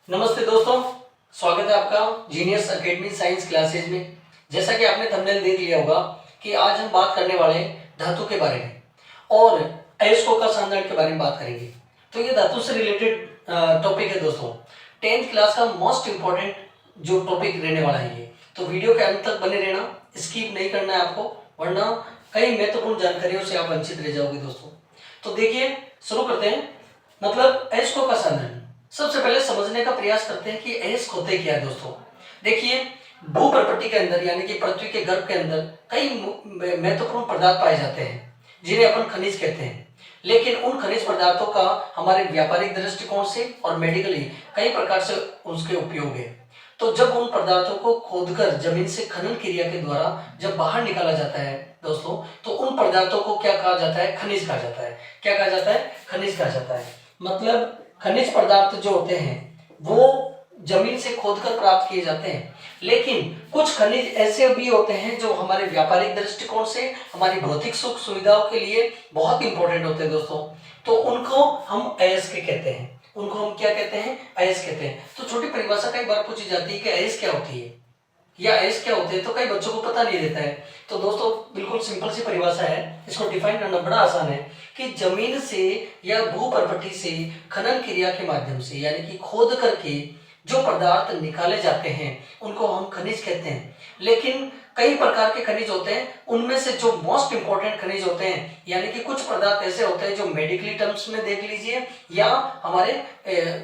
नमस्ते दोस्तों, स्वागत है आपका जीनियस एकेडमी साइंस क्लासेज में। जैसा कि आपने थंबनेल देख लिया होगा कि आज हम बात करने वाले हैं धातु के बारे में और अयस्कों का सांद्रण के बारे में बात करेंगे। तो ये धातु से रिलेटेड टॉपिक है दोस्तों। 10th क्लास का मोस्ट इंपॉर्टेंट जो टॉपिक रहने वाला है ये, तो वीडियो के अंत तक बने रहना, स्किप नहीं करना है आपको, वरना कई महत्वपूर्ण जानकारियों से आप वंचित रह जाओगे दोस्तों। तो देखिए, शुरू करते हैं। मतलब अयस्कों का सांद्रण सबसे पहले समझने का प्रयास करते हैं कि अयस्क होते क्या है दोस्तों। देखिए, भूप्रपट्टी के अंदर यानी कि पृथ्वी के गर्भ के अंदर कई महत्वपूर्ण पदार्थ पाए जाते हैं जिन्हें अपन खनिज कहते हैं। लेकिन उन खनिज पदार्थों का हमारे व्यापारिक दृष्टिकोण से और मेडिकली कई प्रकार से उसके उपयोग है। तो जब उन पदार्थों को खोदकर जमीन से खनन क्रिया के द्वारा जब बाहर निकाला जाता है दोस्तों, तो उन पदार्थों को क्या कहा जाता है? खनिज कहा जाता है। क्या कहा जाता है? खनिज कहा जाता है। मतलब खनिज पदार्थ जो होते हैं वो जमीन से खोदकर प्राप्त किए जाते हैं, लेकिन कुछ खनिज ऐसे भी होते हैं जो हमारे व्यापारिक दृष्टिकोण से हमारी भौतिक सुख सुविधाओं के लिए बहुत इंपॉर्टेंट होते हैं दोस्तों। तो उनको हम अयस्क कहते हैं। उनको हम क्या कहते हैं? अयस्क कहते हैं। तो छोटी परिभाषा कई बार पूछी जाती है कि अयस्क क्या होती है या अयस्क क्या होते हैं, तो कई बच्चों को पता नहीं रहता है। तो दोस्तों बिल्कुल सिंपल सी परिभाषा है, इसको डिफाइन करना बड़ा आसान है कि जमीन से या भूप्रपट्टी से खनन क्रिया के माध्यम से यानी कि खोद करके जो पदार्थ निकाले जाते हैं उनको हम खनिज कहते हैं। लेकिन कई प्रकार के खनिज होते हैं, उनमें से जो मोस्ट इंपॉर्टेंट खनिज होते हैं यानी कि कुछ पदार्थ ऐसे होते हैं जो मेडिकली टर्म्स में देख लीजिए या हमारे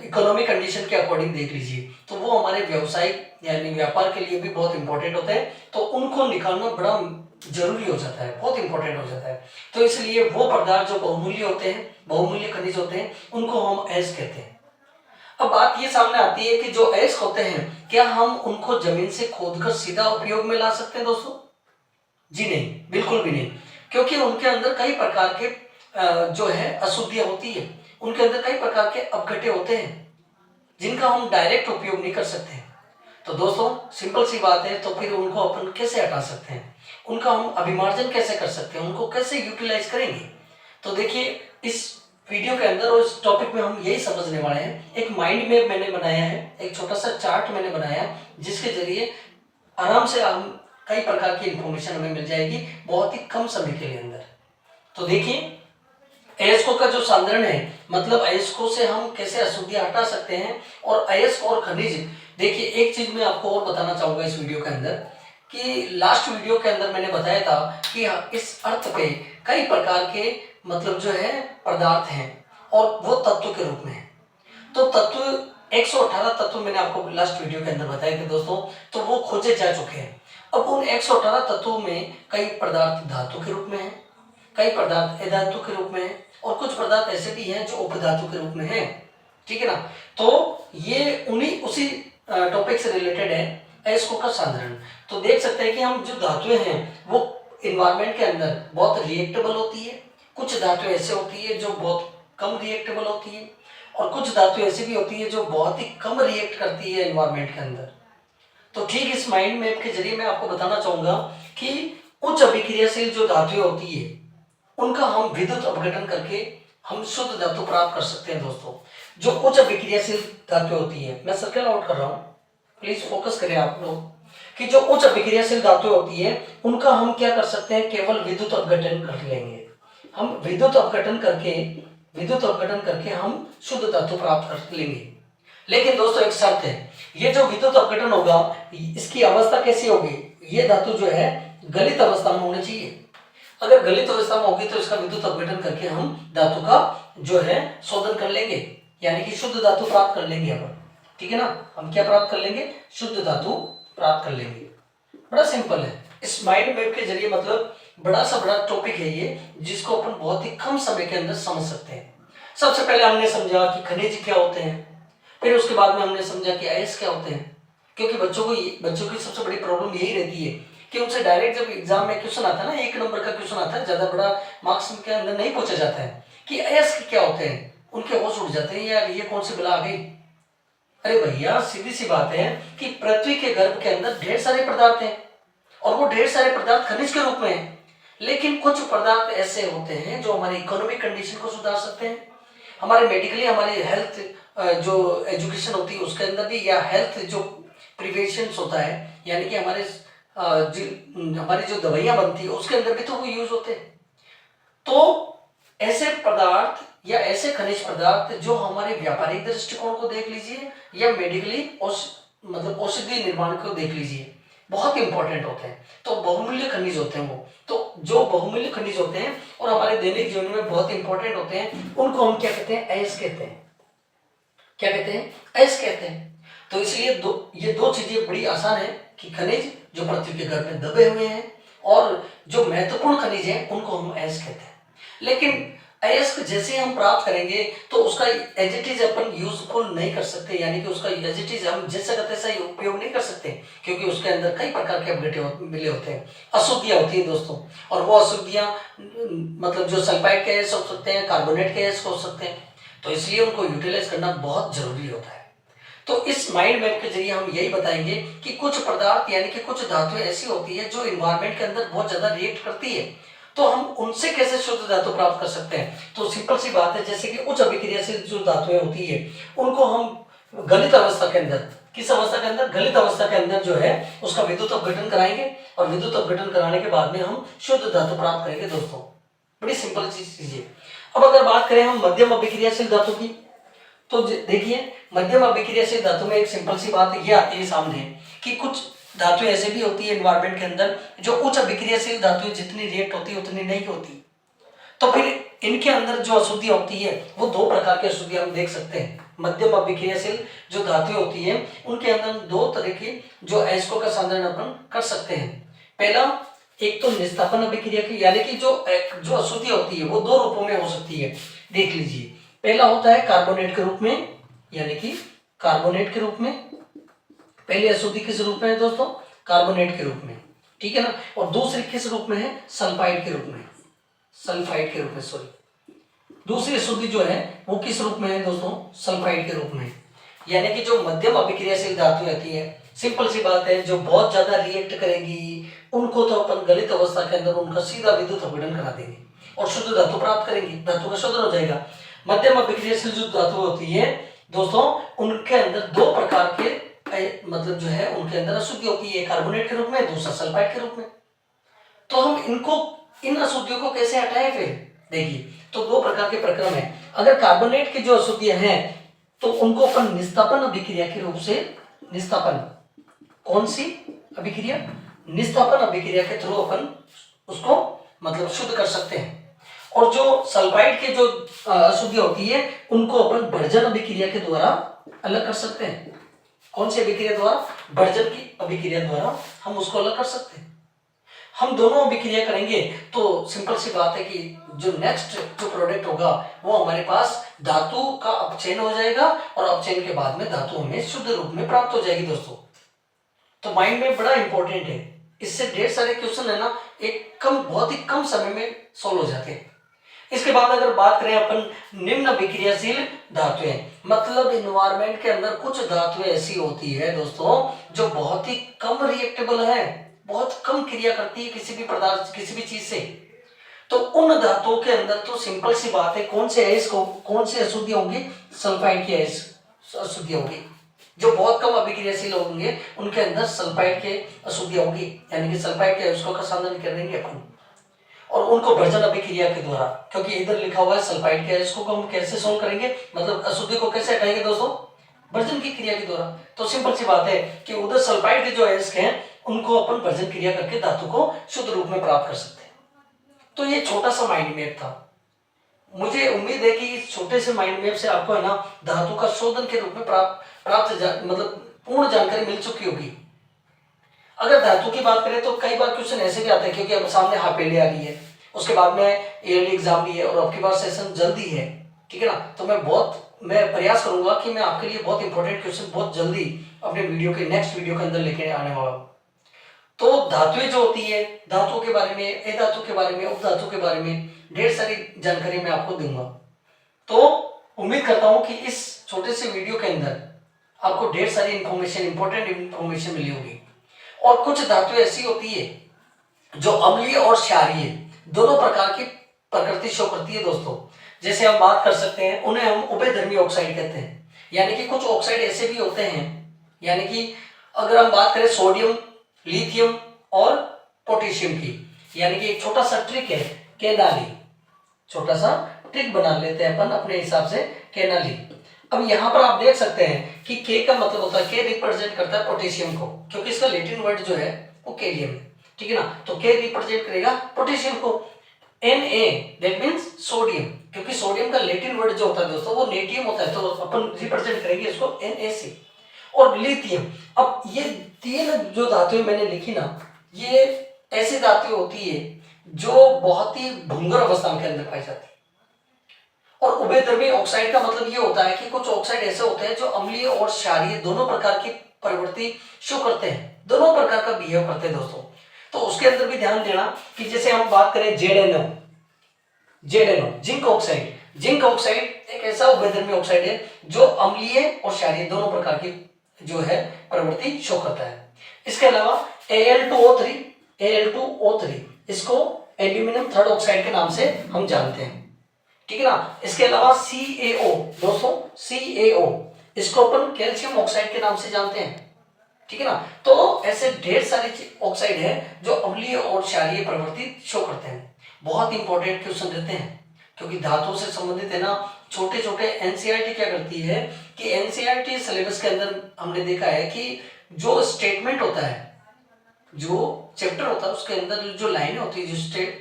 इकोनॉमिक कंडीशन के अकॉर्डिंग देख लीजिए, तो वो हमारे व्यवसायिक यानी व्यापार के लिए भी बहुत इंपॉर्टेंट होते हैं। तो उनको निकालना बड़ा जरूरी हो जाता है, बहुत इंपॉर्टेंट हो जाता है। तो इसलिए वो पदार्थ जो बहुमूल्य होते हैं, बहुमूल्य खनिज होते हैं, उनको हम अयस्क कहते हैं। अब बात ये सामने आती है कि जो अयस्क होते हैं, क्या हम उनको जमीन से खोदकर सीधा उपयोग में ला सकते हैं दोस्तों? जी नहीं, बिल्कुल भी नहीं, क्योंकि उनके अंदर कई प्रकार के जो है अशुद्धियां होती है। उनके अंदर कई प्रकार के अपघटे होते हैं जिनका हम डायरेक्ट उपयोग नहीं कर सकते। तो दोस्तों सिंपल सी बात है, तो फिर उनको अपन कैसे हटा सकते हैं? उनका हम अभिमार्जन कैसे कर सकते हैं? उनको कैसे यूटिलाइज करेंगे? तो देखिए, इस वीडियो के अंदर और इस टॉपिक में हम यही समझने वाले हैं। एक माइंड मैप मैंने बनाया है, एक छोटा सा चार्ट मैंने बनाया है, जिसके जरिए आराम से हम कई प्रकार की इंफॉर्मेशन हमें मिल जाएगी बहुत ही कम समय के लिए अंदर। तो देखिए, अयस्कों का जो सांद्रण है, मतलब अयस्कों से हम कैसे अशुद्धियां हटा सकते हैं और अयस्क और खनिज। देखिए, एक चीज मैं आपको और बताना चाहूंगा इस वीडियो के अंदर कि लास्ट वीडियो के अंदर मैंने बताया था कि इस अर्थ पे कई प्रकार के मतलब जो है पदार्थ हैं और वो तत्व के रूप में है। तो तत्व 118 तत्व मैंने आपको लास्ट वीडियो के अंदर बताए थे दोस्तों, तो वो खोजे जा चुके हैं। अब उन 118 तत्वों में कई पदार्थ धातु के रूप में है, कई पदार्थ अधातु के रूप में है और कुछ पदार्थ ऐसे भी हैं जो उपधातु के रूप में है। ठीक है ना? तो ये उन्हीं उसी टॉपिक से रिलेटेड है, अयस्कों का सांद्रण। तो देख सकते हैं कि हम जो धातुएं हैं वो इन्वायरमेंट के अंदर बहुत रिएक्टेबल होती है, कुछ धातुएं ऐसे होती है जो बहुत कम रिएक्टेबल होती है और कुछ धातु ऐसी भी होती है जो बहुत ही कम रिएक्ट करती है एनवायरनमेंट के अंदर। तो ठीक इस माइंड मैप के जरिए मैं आपको बताना चाहूंगा कि उच्च अभिक्रियाशील जो धातुएं होती है उनका हम विद्युत अपघटन करके हम शुद्ध धातु प्राप्त कर सकते हैं दोस्तों। जो उच्च अभिक्रियाशील धातु होती है, मैं सर्कल आउट कर रहा हूँ, प्लीज फोकस करें आप लोग, कि जो उच्च अभिक्रियाशील धातु होती है उनका हम क्या कर सकते हैं? केवल विद्युत अपघटन कर लेंगे। हम विद्युत अपघटन करके हम शुद्ध धातु प्राप्त कर लेंगे। लेकिन दोस्तों एक शर्त है, ये जो विद्युत अपघटन होगा इसकी अवस्था कैसी होगी? ये धातु जो है गलित अवस्था में होनी चाहिए। अगर गलित अवस्था में होगी तो इसका विद्युत अपघटन करके हम धातु का जो है शोधन कर लेंगे, यानी कि शुद्ध धातु प्राप्त कर लेंगे अपन। ठीक है ना? हम क्या प्राप्त कर लेंगे? शुद्ध धातु प्राप्त कर लेंगे। बड़ा सिंपल है। इस माइंड मैप के जरिए मतलब बड़ा सा बड़ा टॉपिक है ये, जिसको अपन बहुत ही कम समय के अंदर समझ सकते हैं। सबसे पहले हमने समझा कि खनिज क्या होते हैं, फिर उसके बाद में हमने समझा कि अयस्क क्या होते हैं। क्योंकि बच्चों की सबसे बड़ी प्रॉब्लम यही रहती है कि उनसे डायरेक्ट जब एग्जाम में क्वेश्चन आता है ना, 1 नंबर का क्वेश्चन आता है, ज्यादा बड़ा मार्क्स के अंदर नहीं पूछा जाता है कि अयस्क क्या होते हैं। उनके होश उड़ जाते हैं, यार ये कौन सी बला आ गई। अरे भैया सीधी सी बात है कि पृथ्वी के गर्भ के अंदर ढेर सारे पदार्थ हैं और वो ढेर सारे पदार्थ खनिज के रूप में हैं। लेकिन कुछ पदार्थ ऐसे होते हैं जो हमारी इकोनॉमिक कंडीशन को सुधार सकते हैं, हमारे मेडिकली हमारे हेल्थ जो एजुकेशन होती है उसके अंदर भी, या हेल्थ जो प्रिवेंशन होता है, यानी कि हमारी जो दवाइयाँ बनती है उसके अंदर भी तो वो यूज होते हैं। तो ऐसे पदार्थ या ऐसे खनिज पदार्थ जो हमारे व्यापारिक दृष्टिकोण को देख लीजिए या मेडिकली मतलब औषधि निर्माण को देख लीजिए, बहुत इंपॉर्टेंट होते हैं। तो बहुमूल्य खनिज होते हैं वो। तो जो बहुमूल्य खनिज होते हैं और हमारे दैनिक जीवन में बहुत इंपॉर्टेंट होते हैं, उनको हम क्या कहते हैं? अयस्क कहते हैं। क्या कहते हैं? अयस्क कहते हैं। तो इसलिए ये दो चीजें बड़ी आसान है कि खनिज जो पृथ्वी के गर्भ में दबे हुए हैं और जो महत्वपूर्ण खनिज है उनको हम अयस्क कहते हैं। लेकिन अयस्क जैसे हम प्राप्त करेंगे तो उसका एज इट इज अपन यूजफुल नहीं कर सकते, यानी कि उसका एज इट इज हम जैसा का तैसा ही उपयोग नहीं कर सकते, क्योंकि उसके अंदर कई प्रकार के अपडेट मिले होते हैं, अशुद्धियां होती हैं दोस्तों। और वो अशुद्धियां मतलब जो सल्फाइड के अयस्क हो सकते हैं, कार्बोनेट के अयस्क हो सकते हैं। तो इसलिए उनको यूटिलाइज करना बहुत जरूरी होता है। तो इस माइंड मैप के जरिए हम यही बताएंगे कि कुछ पदार्थ यानी कि कुछ धातुएं ऐसी होती है जो इन्वायरमेंट के अंदर बहुत ज्यादा रिएक्ट करती है, तो हम उनसे कैसे शुद्ध धातु प्राप्त कर सकते हैं। तो सिंपल सी बात है, जैसे कि उच्च अभिक्रियाशील जो धातुएं होती है उनको हम गलित अवस्था के अंदर, किस अवस्था के अंदर? गलित अवस्था के अंदर जो है उसका विद्युत अपघटन कराएंगे और विद्युत अपघटन कराने के बाद में हम शुद्ध धातु प्राप्त करेंगे दोस्तों। बड़ी सिंपल चीज है। अब अगर बात करें हम मध्यम अभिक्रियाशील धातु की, तो देखिए मध्यम अभिक्रियाशील धातु में एक सिंपल सी बात ये आती है सामने कि कुछ धातुएं ऐसे भी होती है एनवायरमेंट के अंदर जो उच्च अभिक्रियाशील धातुएं जितनी रिएक्ट होती है उतनी नहीं होती। तो फिर इनके अंदर जो अशुद्धि होती है वो दो प्रकार की अशुद्धि हम देख सकते हैं। मध्यम अभिक्रियाशील जो धातुएं होती है उनके अंदर दो तरह की जो अयस्कों का संधारण अपन कर सकते हैं। पहला, एक तो निस्तापन अभिक्रिया की, यानी कि जो अशुद्धि होती है वो दो रूपों में हो सकती है। देख लीजिए, पहला होता है कार्बोनेट के रूप में, यानी कि कार्बोनेट के रूप में। पहली अशुद्धि किस रूप में है दोस्तों? कार्बोनेट के रूप में, ठीक है ना। और दूसरी किस रूप में है? सल्फाइड के रूप में, सल्फाइड के रूप में, सॉरी। दूसरी अशुद्धि जो है वो किस रूप में है दोस्तों? सल्फाइड के रूप में। यानी कि जो मध्यम अभिक्रियाशील धातु रहती है, सिंपल सी बात है, जो बहुत ज्यादा रिएक्ट करेंगी उनको तो अपन गलित अवस्था के अंदर उनका सीधा विद्युत अपघटन करा देंगे और शुद्ध धातु प्राप्त करेंगे, धातु का शोधन हो जाएगा। मध्यम अभिक्रियाशील जो धातु होती है दोस्तों, उनके अंदर दो प्रकार के मतलब जो है उनके अंदर अशुद्धि होती है, कार्बोनेट के रूप में, दूसरा सल्फाइड के रूप में। तो हम इन अशुद्धियों को कैसे हटाएं? फिर देखिए, तो दो प्रकार के प्रक्रम है। अगर कार्बोनेट की जो अशुद्धियां हैं तो उनको अपन निस्तापन अभिक्रिया के रूप से, निस्तापन, कौन सी अभिक्रिया? निस्तापन अभिक्रिया के थ्रू अपन उसको मतलब शुद्ध कर सकते हैं। और जो सल्फाइड के जो अशुद्धि होती है उनको अपन भर्जन अभिक्रिया के द्वारा अलग कर सकते हैं। कौन सी अभिक्रिया द्वारा? भर्जन की अभिक्रिया द्वारा हम उसको अलग कर सकते हैं। हम दोनों अभिक्रिया करेंगे तो सिंपल सी बात है कि जो नेक्स्ट जो प्रोडक्ट होगा वो हमारे पास धातु का अपचयन हो जाएगा और अपचयन के बाद में धातु हमें शुद्ध रूप में प्राप्त हो जाएगी दोस्तों। तो माइंड में बड़ा इंपॉर्टेंट है, इससे ढेर सारे क्वेश्चन है ना बहुत ही कम समय में सॉल्व हो जाते हैं। इसके बाद अगर बात करें अपन निम्न अभिक्रियाशील धातुएं, मतलब इन्वायरमेंट के अंदर कुछ धातुएं ऐसी होती है दोस्तों जो बहुत ही कम रिएक्टेबल है, बहुत कम क्रिया करती है किसी भी पदार्थ, किसी भी चीज से। तो उन धातुओं के अंदर तो सिंपल सी बात है, कौन से अशुद्धि होंगी? सल्फाइड की अशुद्धि होगी। जो बहुत कम अभिक्रियाशील होंगे उनके अंदर सल्फाइड के अशुद्धि होगी, यानी कि सल्फाइड के अयस्कों का संधारण करेंगे अपन और उनको भर्जन अभिक्रिया के द्वारा, क्योंकि इधर लिखा हुआ है सल्फाइड के अयस्कों को हम कैसे सोल्व करेंगे, मतलब अशुद्धि को कैसे हटाएंगे दोस्तों? भर्जन की क्रिया के द्वारा। तो सिंपल सी बात है कि उधर सल्फाइड के जो अयस्क हैं उनको अपन भर्जन क्रिया करके धातु को शुद्ध रूप में प्राप्त कर सकते हैं। तो ये छोटा सा माइंड मैप था। मुझे उम्मीद है कि इस छोटे से माइंड मैप से आपको है ना धातु का शोधन के रूप में मतलब पूर्ण जानकारी मिल चुकी होगी। अगर धातु की बात करें तो कई बार क्वेश्चन ऐसे भी आते हैं, क्योंकि अब सामने हाफ ईयरली आ रही है, उसके बाद में ईयरली एग्जाम भी है और आपके पास सेशन जल्दी है, ठीक है ना। तो मैं प्रयास करूंगा कि मैं आपके लिए बहुत इंपॉर्टेंट क्वेश्चन बहुत जल्दी अपने नेक्स्ट वीडियो के अंदर लेके आने वाला हूँ। तो धातुएं जो होती है, धातुओं के बारे में, अधातु के बारे में, उपधातु के बारे में ढेर सारी जानकारी मैं आपको दूंगा। तो उम्मीद करता हूं कि इस छोटे से वीडियो के अंदर आपको ढेर सारी इंपॉर्टेंट इंफॉर्मेशन मिली होगी। और कुछ धातुएं ऐसी होती है जो अम्लीय और क्षारीय दोनों प्रकार की प्रकृति शो करती है दोस्तों। जैसे हम बात कर सकते हैं, उन्हें हम उभयधर्मी ऑक्साइड कहते हैं। यानी कि कुछ ऑक्साइड ऐसे भी होते हैं, यानी कि अगर हम बात करें सोडियम, लिथियम और पोटेशियम की, यानी कि एक छोटा सा ट्रिक है केनाली, छोटा सा ट्रिक बना लेते हैं अपन अपने हिसाब से केनाली। अब यहाँ पर आप देख सकते हैं कि के का मतलब होता है, के रिप्रेजेंट करता है पोटेशियम को, क्योंकि इसका लैटिन वर्ड जो है वो केलियम है, ठीक है ना। तो के रिप्रेजेंट करेगा पोटेशियम को। Na दैट मींस सोडियम, क्योंकि सोडियम का लैटिन वर्ड जो होता है दोस्तों वो नेटियम होता है, तो अपन रिप्रेजेंट करेंगे इसको Na से। और लिथियम, अब ये तीन जो धातुएं मैंने लिखी ना, ये ऐसी धातुएं होती है जो बहुत ही भंगुर अवस्था के अंदर पाई जाती है। और उभयधर्मी ऑक्साइड का मतलब ये होता है कि कुछ ऑक्साइड ऐसे होते हैं जो अम्लीय और क्षारीय दोनों प्रकार की प्रवृत्ति शो करते हैं, दोनों प्रकार का बिहेव करते हैं दोस्तों। तो उसके अंदर भी ध्यान देना कि जैसे हम बात करें ZnO, zinc oxide. Zinc oxide एक ऐसा उभयधर्मी ऑक्साइड है जो अम्लीय और क्षारीय दोनों प्रकार की जो है प्रवृत्ति शो करता है। इसके अलावा Al2O3 इसको एल्यूमिनियम थर्ड ऑक्साइड के नाम से हम जानते हैं, ठीक है ना। इसके अलावा CaO दोस्तों, CaO इसको अपन कैल्शियम ऑक्साइड के नाम से जानते हैं, ठीक है ना। तो ऐसे ढेर सारे ऑक्साइड है जो अम्लीय और क्षारीय प्रवृत्ति शो करते हैं। बहुत इंपॉर्टेंट क्वेश्चन रहते हैं, क्योंकि धातुओं से संबंधित है ना। छोटे छोटे एनसीईआरटी क्या करती है कि एनसीईआरटी सिलेबस के अंदर हमने देखा है कि जो स्टेटमेंट होता है, जो चैप्टर होता है उसके अंदर जो लाइनें होती है, जो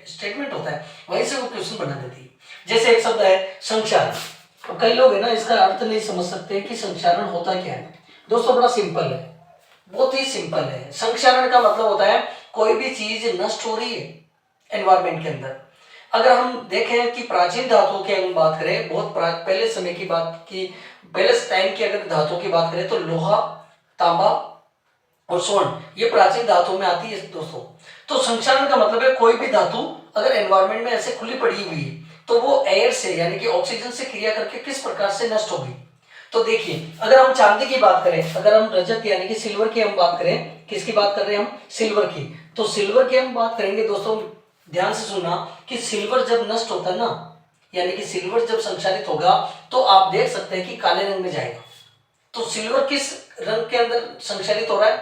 स्टेटमेंट होता है, वहीं से वो क्वेश्चन बना देती है। जैसे एक शब्द है संक्षारण, तो कई लोग है ना इसका अर्थ नहीं समझ सकते कि संक्षारण होता क्या है। दोस्तों बड़ा सिंपल है, बहुत ही सिंपल है। संक्षारण का मतलब होता है कोई भी चीज नष्ट हो रही है एनवायरमेंट के अंदर। अगर हम देखें कि प्राचीन धातुओं की हम बात करें, बहुत पहले समय की बात की, पहले टाइम की अगर धातुओं की बात करें तो लोहा, तांबा और स्वर्ण ये प्राचीन धातुओं में आती है दोस्तों। तो संक्षारण का मतलब है कोई भी धातु अगर एनवायरमेंट में ऐसे खुली पड़ी हुई है तो वो एयर से यानी कि ऑक्सीजन से क्रिया करके किस प्रकार से नष्ट होगी। तो देखिए अगर हम चांदी की बात करें, अगर हम रजत यानी कि सिल्वर की हम बात करें, किसकी बात कर रहे हैं हम, सिल्वर की। तो सिल्वर की हम बात करेंगे दोस्तों, ध्यान से सुनना कि सिल्वर जब नष्ट होता है ना, यानी कि सिल्वर जब संक्षारित होगा तो आप देख सकते हैं कि काले रंग में जाएगा। तो सिल्वर किस रंग के अंदर संक्षारित हो रहा है,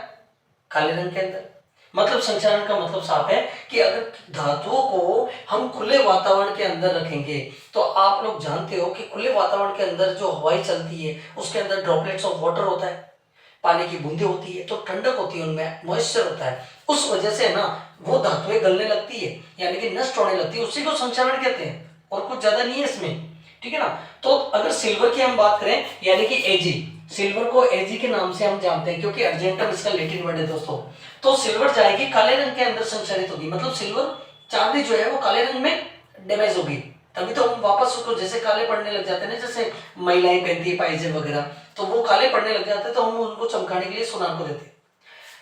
काले रंग के अंदर। मतलब संक्षारण का मतलब साफ है कि अगर धातुओं को हम खुले वातावरण के अंदर रखेंगे, तो आप लोग जानते हो कि खुले वातावरण के अंदर जो हवाएं चलती है उसके अंदर ड्रॉपलेट्स ऑफ वाटर होता है, पानी की बूंदें होती है, तो ठंडक होती है, उनमें मॉइस्चर होता है। उस वजह से ना वो धातुएं गलने लगती है, यानी कि नष्ट होने लगती है, उसी को संक्षारण कहते हैं, और कुछ ज्यादा नहीं है इसमें, ठीक है ना। तो अगर सिल्वर की हम बात करें यानी कि एजी, सिल्वर को एजी के नाम से हम जानते हैं क्योंकि अर्जेंटम इसका लैटिन वर्ड है दोस्तों। तो सिल्वर जाएगी काले रंग के अंदर संचारित होगी, मतलब सिल्वर चांदी जो है वो काले रंग में डैमेज होगी, तभी तो हम वापस उसको जैसे काले पड़ने लग जाते हैं ना, जैसे महिलाएं पहनती है पाइजेब वगैरह, तो वो काले पड़ने लग जाते हैं, तो हम उनको चमकाने के लिए सुनार को देते हैं।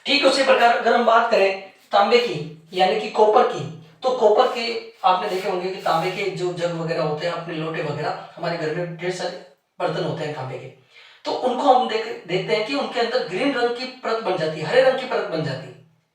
ठीक उसी प्रकार अगर हम बात करें तांबे की यानी कि कॉपर की, तो कॉपर के आपने देखे होंगे कि तांबे के जो जग वगैरह होते हैं, अपने लोटे वगैरह, हमारे घर में ढेर सारे बर्तन होते हैं तांबे के, तो उनको हम देखते हैं कि उनके अंदर ग्रीन रंग की परत बन जाती है, हरे रंग की परत बन जाती है।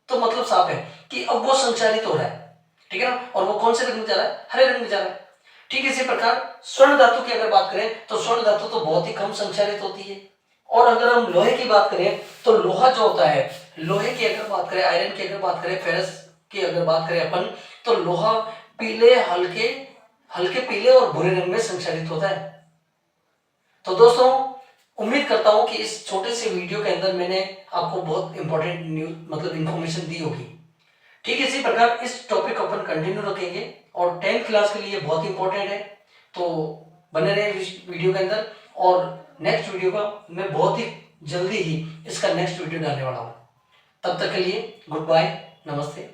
तो मतलब साफ है कि अब वो संचारित हो रहा है, ठीक है ना, और वो कौन से रंग में जा रहा है, हरे रंग में जा रहा है। ठीक इसी प्रकार स्वर्ण धातु की अगर बात करें तो स्वर्ण धातु तो बहुत ही कम संचारित होती है। और अगर हम लोहे की बात करें तो लोहा जो होता है, लोहे की अगर बात करें, आयरन की अगर बात करें, फेरस की अगर बात करें अपन, तो लोहा पीले, हल्के हल्के पीले और भूरे रंग में संचारित होता है। तो दोस्तों उम्मीद करता हूं कि इस छोटे से वीडियो के अंदर मैंने आपको बहुत इंपॉर्टेंट न्यूज मतलब इंफॉर्मेशन दी होगी। ठीक है, इसी प्रकार इस टॉपिक को अपन कंटिन्यू रखेंगे और 10th क्लास के लिए बहुत इंपॉर्टेंट है, तो बने रहे इस वीडियो के अंदर। और नेक्स्ट वीडियो का मैं बहुत ही जल्दी ही इसका नेक्स्ट वीडियो डालने वाला हूँ। तब तक के लिए गुड बाय, नमस्ते।